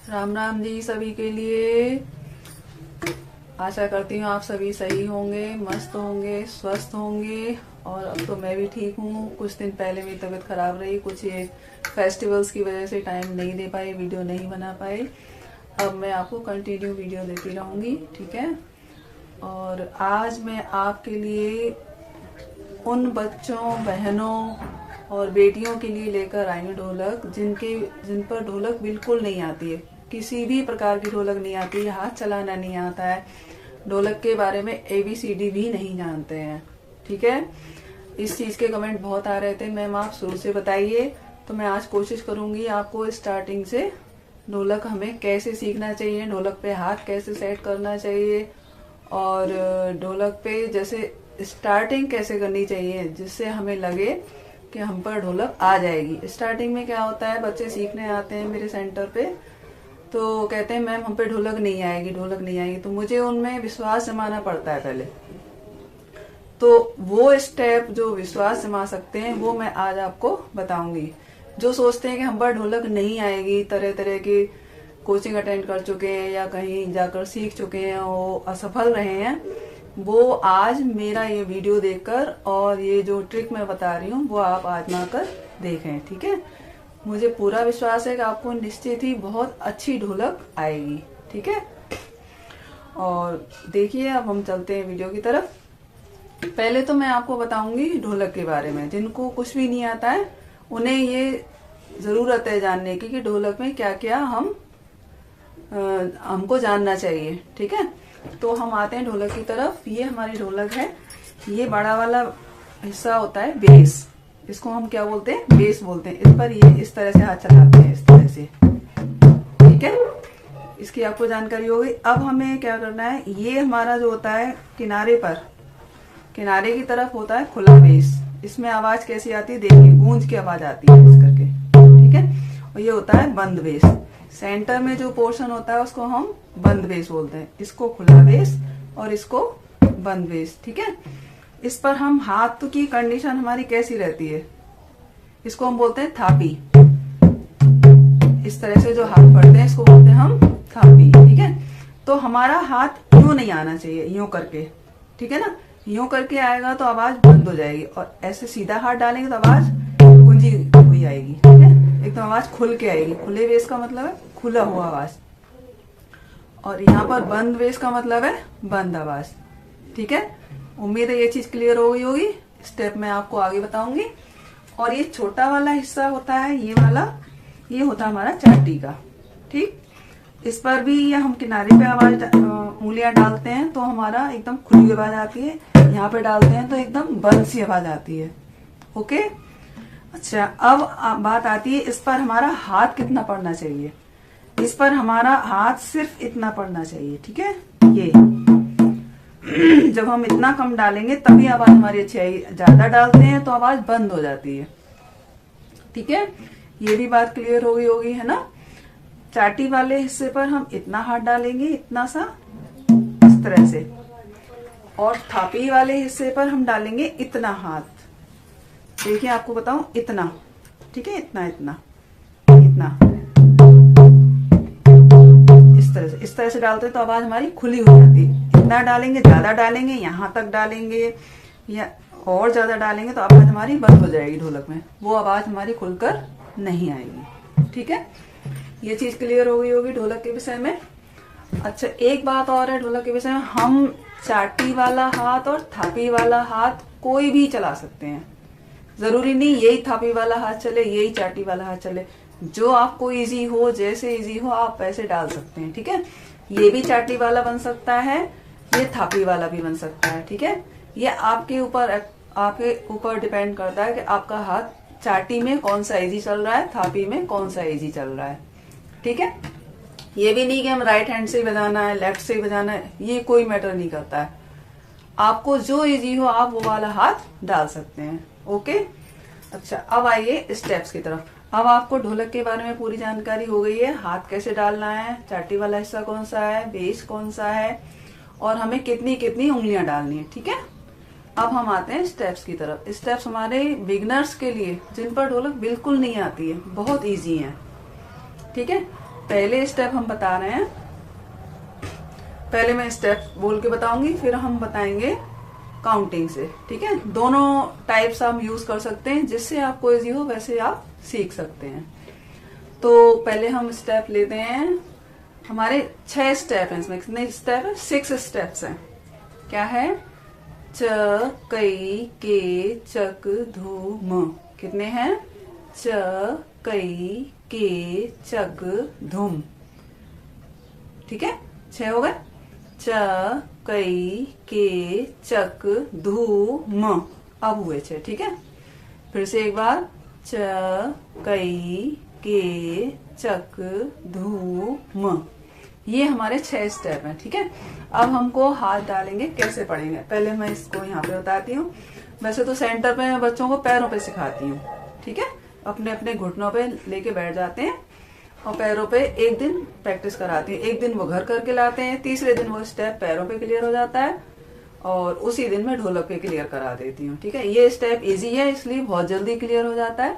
राम राम जी सभी के लिए। आशा करती हूँ आप सभी सही होंगे, मस्त होंगे, स्वस्थ होंगे। और अब तो मैं भी ठीक हूँ। कुछ दिन पहले मेरी तबीयत खराब रही, कुछ ये फेस्टिवल्स की वजह से टाइम नहीं दे पाई, वीडियो नहीं बना पाई। अब मैं आपको कंटिन्यू वीडियो देती रहूँगी, ठीक है। और आज मैं आपके लिए उन बच्चों, बहनों और बेटियों के लिए लेकर आई हूँ ढोलक जिन पर ढोलक बिल्कुल नहीं आती है। किसी भी प्रकार की ढोलक नहीं आती है, हाथ चलाना नहीं आता है, ढोलक के बारे में ABCD भी नहीं जानते हैं, ठीक है। इस चीज के कमेंट बहुत आ रहे थे, मैम आप शुरू से बताइए। तो मैं आज कोशिश करूंगी आपको स्टार्टिंग से ढोलक हमें कैसे सीखना चाहिए, ढोलक पे हाथ कैसे सेट करना चाहिए और ढोलक पे जैसे स्टार्टिंग कैसे करनी चाहिए जिससे हमें लगे कि हम पर ढोलक आ जाएगी। स्टार्टिंग में क्या होता है, बच्चे सीखने आते हैं मेरे सेंटर पे तो कहते हैं मैम हम पे ढोलक नहीं आएगी, ढोलक नहीं आएगी। तो मुझे उनमें विश्वास जमाना पड़ता है पहले। तो वो स्टेप जो विश्वास जमा सकते हैं वो मैं आज आपको बताऊंगी। जो सोचते हैं कि हम पर ढोलक नहीं आएगी, तरह तरह की कोचिंग अटेंड कर चुके हैं या कहीं जाकर सीख चुके हैं, वो असफल रहे हैं, वो आज मेरा ये वीडियो देखकर और ये जो ट्रिक मैं बता रही हूँ वो आप आजमा कर देखें, ठीक है। मुझे पूरा विश्वास है कि आपको निश्चित ही बहुत अच्छी ढोलक आएगी, ठीक है। और देखिए अब हम चलते हैं वीडियो की तरफ। पहले तो मैं आपको बताऊंगी ढोलक के बारे में। जिनको कुछ भी नहीं आता है उन्हें ये जरूरत है जानने की कि ढोलक में क्या क्या हमको जानना चाहिए, ठीक है। तो हम आते हैं ढोलक की तरफ। ये हमारी ढोलक है। ये बड़ा वाला हिस्सा होता है बेस, इसको हम क्या बोलते हैं, बेस बोलते हैं। इस पर ये इस तरह से हाथ चलाते हैं, इस तरह से, ठीक है। इसकी आपको जानकारी हो गई। अब हमें क्या करना है, ये हमारा जो होता है किनारे पर, किनारे की तरफ होता है खुला बेस। इसमें आवाज कैसी आती है देखिए, गूंज की आवाज आती है इस करके, ठीक है। और ये होता है बंद बेस। सेंटर में जो पोर्शन होता है उसको हम बंद बेस बोलते हैं, इसको खुला बेस और इसको बंद बेस, ठीक है। इस पर हम हाथ की कंडीशन हमारी कैसी रहती है, इसको हम बोलते हैं थापी। इस तरह से जो हाथ पड़ते हैं इसको बोलते हैं हम थापी, ठीक है। तो हमारा हाथ यूं नहीं आना चाहिए, यूं करके, ठीक है ना। यूं करके आएगा तो आवाज बंद हो जाएगी, और ऐसे सीधा हाथ डालेंगे तो आवाज गुंजी हुई आएगी, ठीक है। एकदम आवाज खुल के आएगी। खुले बेस का मतलब है खुला हुआ आवाज, और यहाँ पर बंद बेस का मतलब है बंद आवाज, ठीक है। उम्मीद है ये चीज क्लियर हो गई होगी। स्टेप मैं आपको आगे बताऊंगी। और ये छोटा वाला हिस्सा होता है, ये वाला, ये होता है हमारा चाटी का, ठीक। इस पर भी ये हम किनारे पे आवाज उंगलियां डालते हैं तो हमारा एकदम खुली आवाज आती है। यहाँ पे डालते हैं तो एकदम बंद सी आवाज आती है, ओके। अच्छा, अब बात आती है इस पर हमारा हाथ कितना पड़ना चाहिए। इस पर हमारा हाथ सिर्फ इतना पड़ना चाहिए, ठीक है। ये जब हम इतना कम डालेंगे तभी आवाज हमारी अच्छी आएगी। ज्यादा डालते हैं तो आवाज बंद हो जाती है, ठीक है। ये भी बात क्लियर हो गई होगी, है ना। चाटी वाले हिस्से पर हम इतना हाथ डालेंगे, इतना सा, इस तरह से। और थापी वाले हिस्से पर हम डालेंगे इतना हाथ। देखिए आपको बताऊं, इतना, ठीक है, इतना इतना इतना, इस तरह से डालते हैं तो आवाज हमारी खुली हो जाती है। इतना डालेंगे, ज्यादा डालेंगे, यहाँ तक डालेंगे या और ज्यादा डालेंगे तो आवाज हमारी बंद हो जाएगी ढोलक में, वो आवाज हमारी खुलकर नहीं आएगी, ठीक है। ये चीज क्लियर हो गई होगी ढोलक के विषय में। अच्छा, एक बात और है ढोलक के विषय में, हम चाटी वाला हाथ और थापी वाला हाथ कोई भी चला सकते हैं। जरूरी नहीं यही थापी वाला हाथ चले, यही चाटी वाला हाथ चले। जो आपको इजी हो, जैसे इजी हो आप वैसे डाल सकते हैं, ठीक है। ये भी चाटी वाला बन सकता है, ये थापी वाला भी बन सकता है, ठीक है। ये आपके ऊपर डिपेंड करता है कि आपका हाथ चाटी में कौन सा इजी चल रहा है, थापी में कौन सा इजी चल रहा है, ठीक है। ये भी नहीं कि हम राइट हैंड से ही बजाना है, लेफ्ट से ही बजाना है, ये कोई मैटर नहीं करता है। आपको जो इजी हो आप वो वाला हाथ डाल सकते हैं, ओके। अच्छा, अब आइए स्टेप्स की तरफ। अब आपको ढोलक के बारे में पूरी जानकारी हो गई है, हाथ कैसे डालना है, चाटी वाला हिस्सा कौन सा है, बेस कौन सा है, और हमें कितनी कितनी उंगलियां डालनी है, ठीक है। अब हम आते हैं स्टेप्स की तरफ। स्टेप्स हमारे बिगनर्स के लिए, जिन पर ढोलक बिल्कुल नहीं आती है, बहुत इजी है, ठीक है। पहले स्टेप हम बता रहे हैं, पहले मैं स्टेप बोल के बताऊंगी, फिर हम बताएंगे काउंटिंग से, ठीक है। दोनों टाइप्स हम यूज कर सकते हैं, जिससे आपको इजी हो वैसे आप सीख सकते हैं। तो पहले हम स्टेप लेते हैं। हमारे 6 स्टेप हैं, इसमें कितने स्टेप है? 6 स्टेप्स हैं। क्या है? च, कई, के, चक, धू, म। कितने हैं? च, कई, के, चक, धुम। ठीक है, 6 हो गए। च, कई, के, चक, धू, म। अब हुए 6, ठीक है। फिर से एक बार। च, कई, के, चक, धू, म। ये हमारे 6 स्टेप हैं, ठीक है। अब हमको हाथ डालेंगे, कैसे पढ़ेंगे पहले मैं इसको यहाँ पे बताती हूँ। वैसे तो सेंटर पे मैं बच्चों को पैरों पे सिखाती हूँ, ठीक है। अपने अपने घुटनों पे लेके बैठ जाते हैं और पैरों पे एक दिन प्रैक्टिस कराती हूँ। एक दिन वो घर करके लाते हैं, तीसरे दिन वो स्टेप पैरों पे क्लियर हो जाता है और उसी दिन मैं ढोलक पे क्लियर करा देती हूँ, ठीक है। ये स्टेप इजी है, इसलिए बहुत जल्दी क्लियर हो जाता है।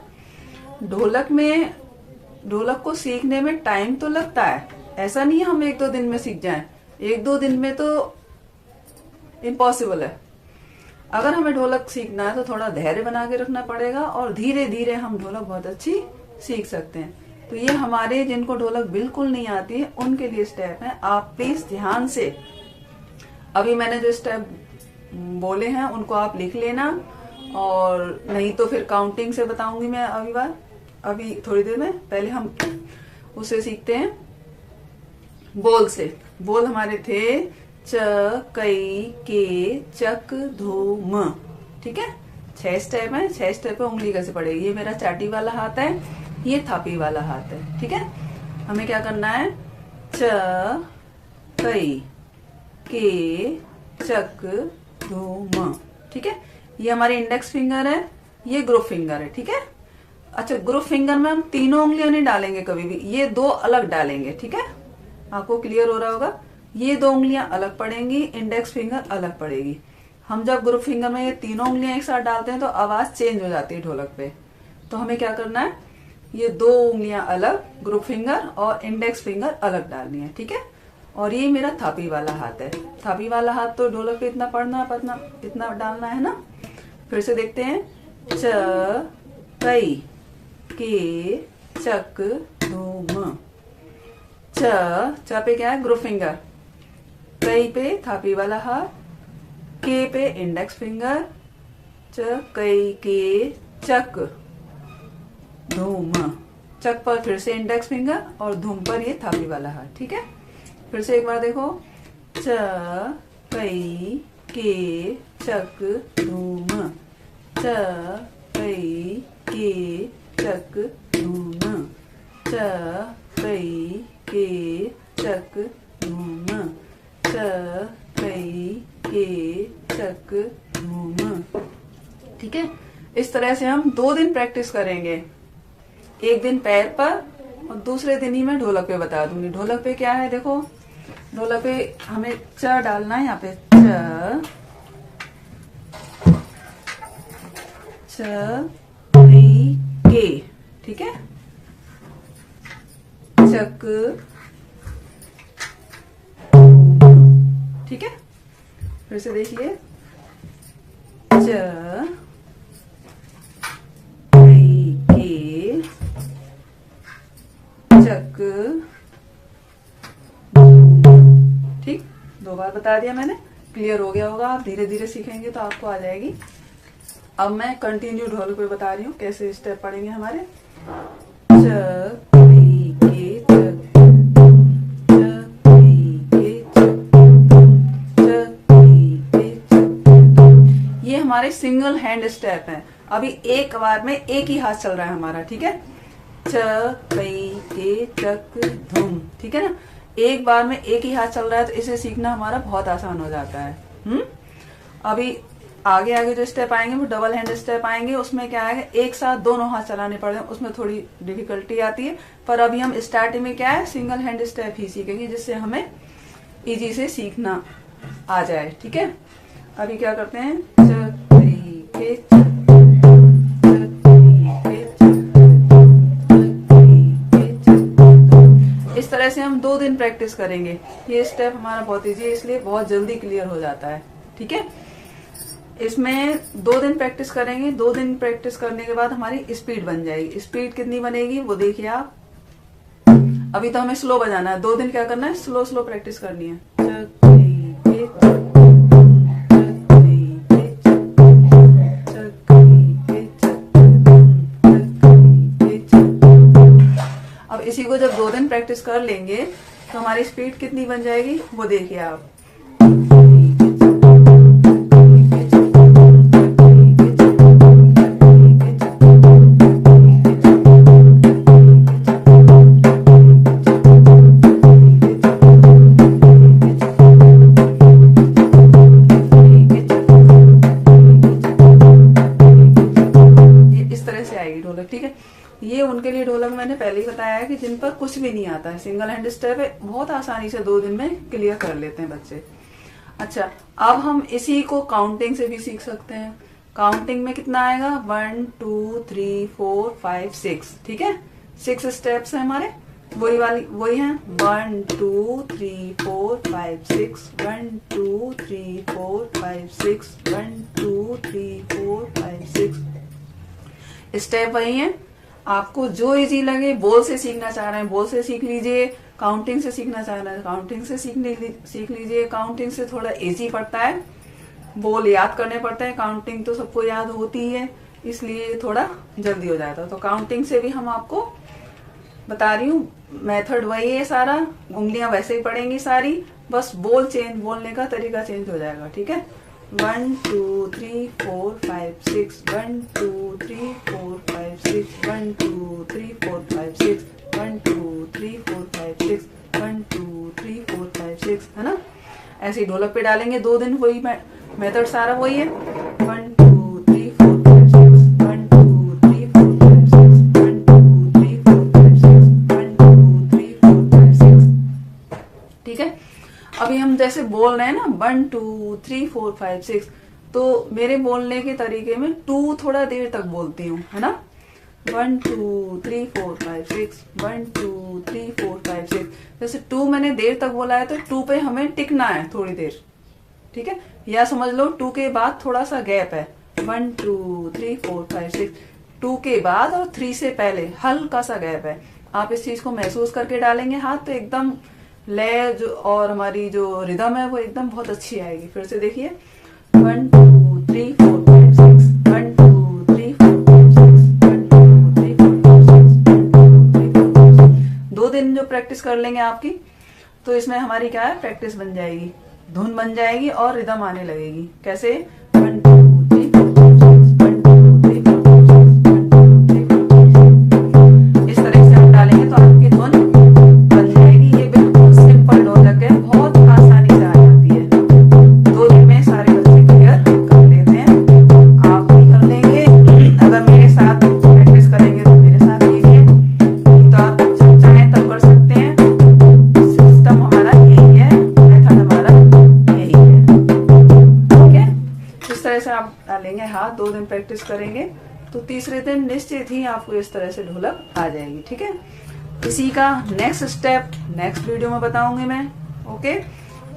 ढोलक को सीखने में टाइम तो लगता है, ऐसा नहीं है हम 1-2 दिन में सीख जाएं। 1-2 दिन में तो इम्पॉसिबल है। अगर हमें ढोलक सीखना है तो थोड़ा धैर्य बना के रखना पड़ेगा और धीरे धीरे हम ढोलक बहुत अच्छी सीख सकते हैं। तो ये हमारे जिनको ढोलक बिल्कुल नहीं आती है उनके लिए स्टेप है। आप प्लीज ध्यान से अभी मैंने जो स्टेप बोले हैं उनको आप लिख लेना, और नहीं तो फिर काउंटिंग से बताऊंगी मैं अभी थोड़ी देर में। पहले हम उसे सीखते हैं बोल से। बोल हमारे थे च, कई, के, चक, धू, म। ठीक है, 6 स्टेप है। 6 स्टेप पे उंगली कैसे पड़ेगी? ये मेरा चाटी वाला हाथ है, ये थापी वाला हाथ है, ठीक है। हमें क्या करना है? च, कई, के, चक, धू, म। ठीक है, ये हमारी इंडेक्स फिंगर है, ये ग्रुप फिंगर है, ठीक है। अच्छा, ग्रुप फिंगर में हम तीनों उंगलियां नहीं डालेंगे कभी भी, ये 2 अलग डालेंगे, ठीक है। आपको क्लियर हो रहा होगा, ये 2 उंगलियां अलग पड़ेंगी, इंडेक्स फिंगर अलग पड़ेगी। हम जब ग्रुप फिंगर में ये तीनों उंगलियां एक साथ डालते हैं तो आवाज चेंज हो जाती है ढोलक पे। तो हमें क्या करना है? ये 2 उंगलियां अलग, ग्रुप फिंगर और इंडेक्स फिंगर अलग डालनी है, ठीक है। और ये मेरा थापी वाला हाथ है। थापी वाला हाथ तो ढोलक पे इतना डालना है ना। फिर से देखते हैं। च, कई, के, चक, धू, म। च पे क्या है? Group finger. कई पे थापी वाला हाथ, के पे इंडेक्स फिंगर, च, कई, के, चक, धूम। चक पर फिर से इंडेक्स फिंगर और धूम पर ये थापी वाला हाथ, ठीक है। फिर से एक बार देखो। च, कई, के, चक, धूम। च, कई, के, चक, धूम। च, कई, के, चक, धूम। च, कई, के, चक, धूम। ठीक है, इस तरह से हम 2 दिन प्रैक्टिस करेंगे। एक दिन पैर पर और दूसरे दिन ही मैं ढोलक पे बता दूंगी। ढोलक पे क्या है देखो, ढोलक पे हमें च डालना है। यहाँ पे च, कई, के, ठीक है। चक, ठीक है। फिर से देखिए। च, कई, के, चक, ठीक। 2 बार बता दिया मैंने, क्लियर हो गया होगा। आप धीरे धीरे सीखेंगे तो आपको आ जाएगी। अब मैं कंटिन्यू ढोलक पे बता रही हूँ कैसे स्टेप पड़ेंगे हमारे। च, कई, के, चक, च, कई, के, चक, च, कई, के, चक। ये हमारे सिंगल हैंड स्टेप हैं। अभी एक बार में एक ही हाथ चल रहा है हमारा, ठीक है। च, कई, के, चक, धुम, ठीक है ना। एक बार में एक ही हाथ चल रहा है तो इसे सीखना हमारा बहुत आसान हो जाता है। अभी आगे जो स्टेप आएंगे वो डबल हैंड स्टेप आएंगे। उसमें क्या है, एक साथ दोनों हाथ चलाने पड़ते हैं, उसमें थोड़ी डिफिकल्टी आती है। पर अभी हम स्टार्टिंग में क्या है, सिंगल हैंड स्टेप ही सीखेंगे, जिससे हमें इजी से सीखना आ जाए, ठीक है। अभी क्या करते हैं? च, कई, के, चक, तरह से हम 2 दिन प्रैक्टिस करेंगे। ये स्टेप हमारा बहुत ईजी है, इसलिए बहुत जल्दी क्लियर हो जाता है। ठीक है, इसमें 2 दिन प्रैक्टिस करेंगे। 2 दिन प्रैक्टिस करने के बाद हमारी स्पीड बन जाएगी। स्पीड कितनी बनेगी वो देखिए आप। अभी तो हमें स्लो बजाना है, 2 दिन क्या करना है, स्लो स्लो प्रैक्टिस करनी है। अब इसी को जब 2 दिन प्रैक्टिस कर लेंगे तो हमारी स्पीड कितनी बन जाएगी वो देखिए आप। ढोलक, ठीक है, ये उनके लिए ढोलक मैंने पहले ही बताया है कि जिन पर कुछ भी नहीं आता है। सिंगल हैंड स्टेप है, बहुत आसानी से 2 दिन में क्लियर कर लेते हैं बच्चे। अच्छा, अब हम इसी को काउंटिंग से भी सीख सकते हैं। काउंटिंग में कितना आएगा, 1 2 3 4 5 6, ठीक है, 6 स्टेप्स है हमारे, वही है 1 2 3 4 5 6, 1 2 3 4 5 6, 1 2 3 4 5 6 स्टेप वही है। आपको जो इजी लगे, बोल से सीखना चाह रहे हैं बोल से सीख लीजिए, काउंटिंग से सीखना चाह रहे हैं काउंटिंग से सीख लीजिए। काउंटिंग से थोड़ा इजी पड़ता है, बोल याद करने पड़ते हैं, काउंटिंग तो सबको याद होती है, इसलिए थोड़ा जल्दी हो जाता है। तो काउंटिंग से भी हम आपको बता रही हूँ, मेथड वही है सारा, उंगलियां वैसे ही पड़ेंगी सारी, बस बोलने का तरीका चेंज हो जाएगा। ठीक है, 1 2 3 4 5 6, 1 2 3 4 5 6, 1 2 3 4 5 6, 1 2 3 4 5 6, 1 2 3 4 5 6, है ना। ऐसे ही ढोलक पे डालेंगे 2 दिन, वही मेथड सारा वही है। 1 2 3 4 5 6, 1 2 3 4 5 6, 1 2 3 4 5 6, 1 2 3 4 5 6। ठीक है, अभी हम जैसे बोल रहे हैं ना 1 2 3 4 5 6, तो मेरे बोलने के तरीके में 2 थोड़ा देर तक बोलती हूँ, है ना। 1 2 3 4 5 6, 1 2 3 4 5 6, जैसे 2 मैंने देर तक बोला है तो 2 पे हमें टिकना है थोड़ी देर। ठीक है, या समझ लो 2 के बाद थोड़ा सा गैप है, 1 2 3 4 5 6, 2 के बाद और 3 से पहले हल्का सा गैप है। आप इस चीज को महसूस करके डालेंगे हाथ तो एकदम लय जो और हमारी जो रिदम है वो एकदम बहुत अच्छी आएगी। फिर से देखिए 1 2 3 4 5 6, 1 2 3 4 5 6, 1 2 3 4 5 6, 1 2 3 4 5 6। 2 दिन जो प्रैक्टिस कर लेंगे आपकी, तो इसमें हमारी क्या है, प्रैक्टिस बन जाएगी, धुन बन जाएगी और रिदम आने लगेगी। कैसे, 1 2 3 4 5 6, 1 2 3 4 5 6, 1 2 3 4 5 6। इस तरह से हम डालेंगे तो आपकी धुन बन जाएगी। ये बिल्कुल सिंपल ढोलक है, बहुत आसानी से आ जाती है। 2 दिन में सारे बच्चे क्लियर कर लेते हैं, आप भी कर लेंगे। अगर मेरे साथ प्रैक्टिस करेंगे तो मेरे साथ कीजिए, तो आप जब चाहें तब कर सकते हैं। सिस्टम हमारा यही है, मेथड हमारा यही है। ठीक है, इस तरह से आप डालेंगे हाथ, 2 दिन प्रैक्टिस करेंगे तो तीसरे दिन निश्चित ही आपको इस तरह से ढोलक आ जाएगी। ठीक है, इसी का नेक्स्ट स्टेप नेक्स्ट वीडियो में बताऊंगी मैं। ओके,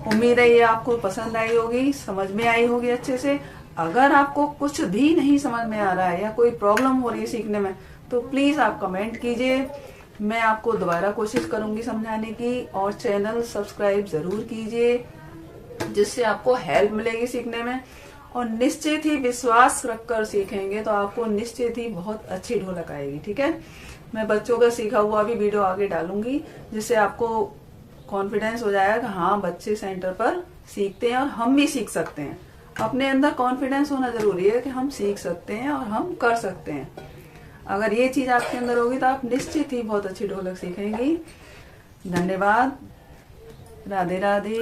उम्मीद है ये आपको पसंद आई होगी, समझ में आई होगी अच्छे से। अगर आपको कुछ भी नहीं समझ में आ रहा है या कोई प्रॉब्लम हो रही है सीखने में, तो प्लीज आप कमेंट कीजिए, मैं आपको दोबारा कोशिश करूंगी समझाने की। और चैनल सब्सक्राइब जरूर कीजिए, जिससे आपको हेल्प मिलेगी सीखने में। और निश्चित ही विश्वास रखकर सीखेंगे तो आपको निश्चित ही बहुत अच्छी ढोलक आएगी। ठीक है, मैं बच्चों का सीखा हुआ भी वीडियो आगे डालूंगी, जिससे आपको कॉन्फिडेंस हो जाएगा कि हाँ बच्चे सेंटर पर सीखते हैं और हम भी सीख सकते हैं। अपने अंदर कॉन्फिडेंस होना जरूरी है कि हम सीख सकते हैं और हम कर सकते हैं। अगर ये चीज आपके अंदर होगी तो आप निश्चित ही बहुत अच्छी ढोलक सीखेंगी। धन्यवाद, राधे राधे।